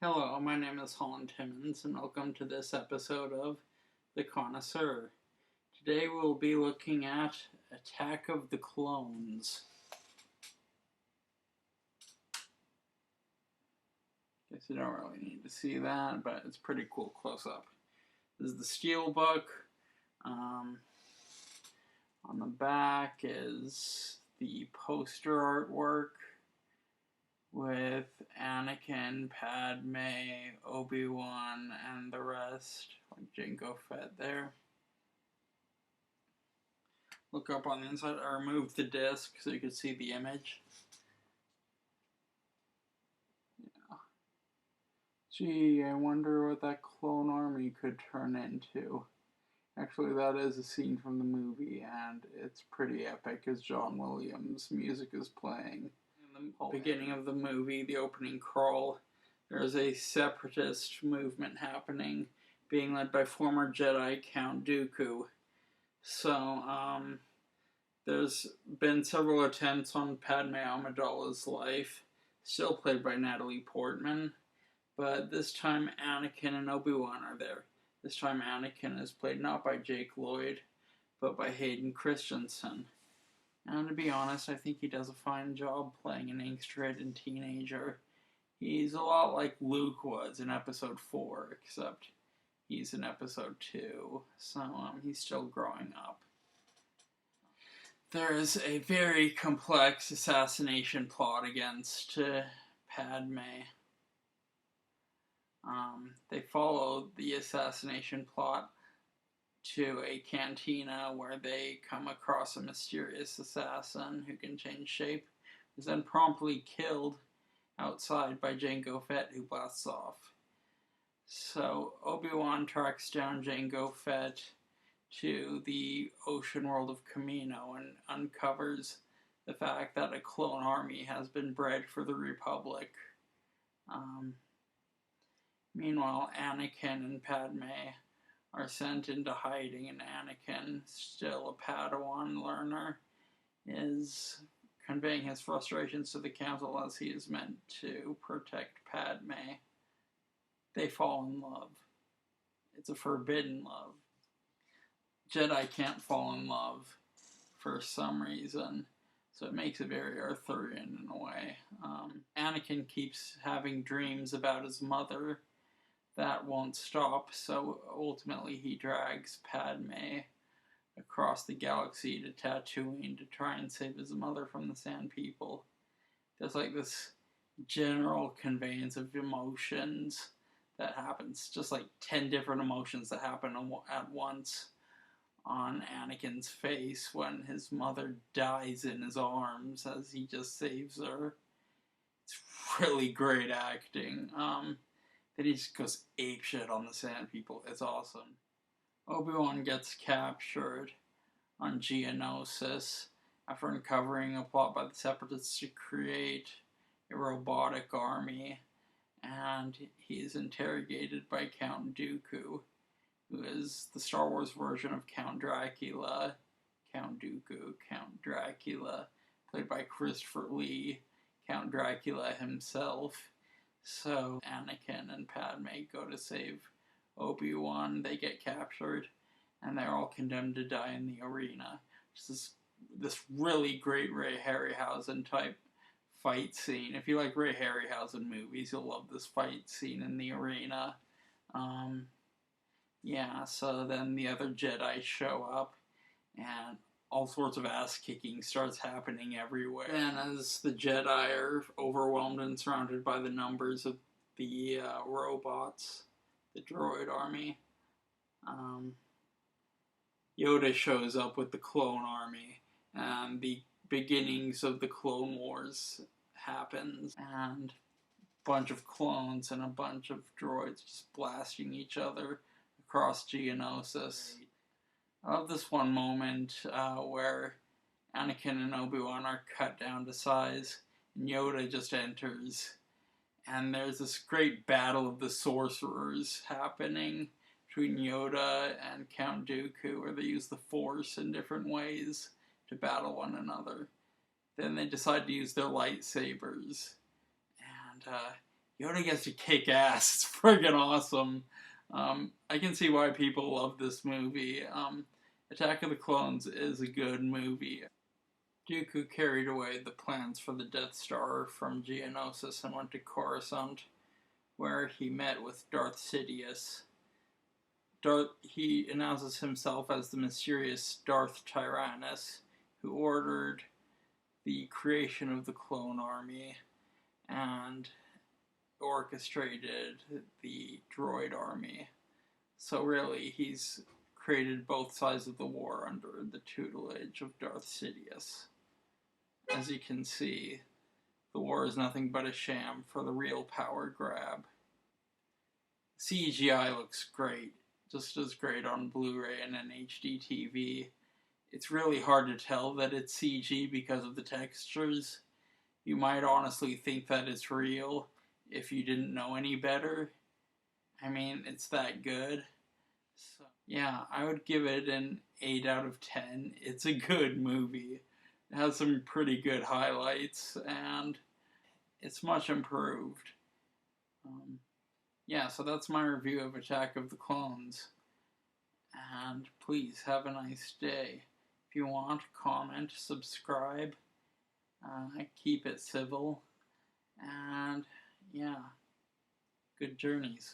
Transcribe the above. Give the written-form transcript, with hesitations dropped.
Hello, my name is Holland Timmins, and welcome to this episode of The Connoisseur. Today we'll be looking at Attack of the Clones. Guess you don't really need to see that, but it's pretty cool close-up. This is the steelbook. On the back is the poster artwork with Anakin, Padme, Obi-Wan, and the rest, like Jango Fett there. Look up on the inside. I removed the disc so you could see the image. Yeah. Gee, I wonder what that clone army could turn into. Actually, that is a scene from the movie, and it's pretty epic as John Williams' music is playing. In the beginning of the movie, the opening crawl, there's a separatist movement happening, being led by former Jedi Count Dooku. So, there's been several attempts on Padme Amidala's life, still played by Natalie Portman, but this time Anakin and Obi-Wan are there. This time Anakin is played not by Jake Lloyd, but by Hayden Christensen. And to be honest, I think he does a fine job playing an angst-ridden teenager. He's a lot like Luke was in Episode 4, except he's in Episode 2, so he's still growing up. There is a very complex assassination plot against Padme. They follow the assassination plot to a cantina where they come across a mysterious assassin who can change shape, who's then promptly killed outside by Jango Fett, who blasts off. So Obi-Wan tracks down Jango Fett to the ocean world of Kamino and uncovers the fact that a clone army has been bred for the Republic. Meanwhile, Anakin and Padme are sent into hiding, and Anakin, still a Padawan learner, is conveying his frustrations to the Council as he is meant to protect Padme. They fall in love. It's a forbidden love. Jedi can't fall in love for some reason, so it makes it very Arthurian in a way. Anakin keeps having dreams about his mother. That won't stop, so ultimately he drags Padme across the galaxy to Tatooine to try and save his mother from the Sand People. There's like this general conveyance of emotions that happens, just like 10 different emotions that happen at once on Anakin's face when his mother dies in his arms as he just saves her. It's really great acting. Then he just goes apeshit on the Sand People. It's awesome. Obi-Wan gets captured on Geonosis after uncovering a plot by the Separatists to create a robotic army, and he is interrogated by Count Dooku, who is the Star Wars version of Count Dracula. Count Dooku, Count Dracula, played by Christopher Lee, Count Dracula himself. So Anakin and Padme go to save Obi-Wan. They get captured, and they're all condemned to die in the arena. Just this really great Ray Harryhausen type fight scene. If you like Ray Harryhausen movies, you'll love this fight scene in the arena. Yeah, so then the other Jedi show up, and all sorts of ass-kicking starts happening everywhere. And as the Jedi are overwhelmed and surrounded by the numbers of the robots, the droid army, Yoda shows up with the clone army, and the beginnings of the Clone Wars happens, and a bunch of clones and a bunch of droids just blasting each other across Geonosis. I love this one moment where Anakin and Obi-Wan are cut down to size, and Yoda just enters, and there's this great battle of the sorcerers happening between Yoda and Count Dooku, where they use the Force in different ways to battle one another. Then they decide to use their lightsabers, and Yoda gets to kick ass. It's friggin' awesome. I can see why people love this movie. Attack of the Clones is a good movie. Dooku carried away the plans for the Death Star from Geonosis and went to Coruscant, where he met with Darth Sidious. He announces himself as the mysterious Darth Tyrannus, who ordered the creation of the clone army and orchestrated the droid army. So really, he's created both sides of the war under the tutelage of Darth Sidious. As you can see, the war is nothing but a sham for the real power grab. CGI looks great, just as great on Blu-ray and an HD TV. It's really hard to tell that it's CG because of the textures. You might honestly think that it's real if you didn't know any better. I mean, it's that good. So, yeah, I would give it an 8 out of 10. It's a good movie. It has some pretty good highlights, and it's much improved. Yeah, so that's my review of Attack of the Clones. And please have a nice day. If you want, comment, subscribe, keep it civil, and yeah, good journeys.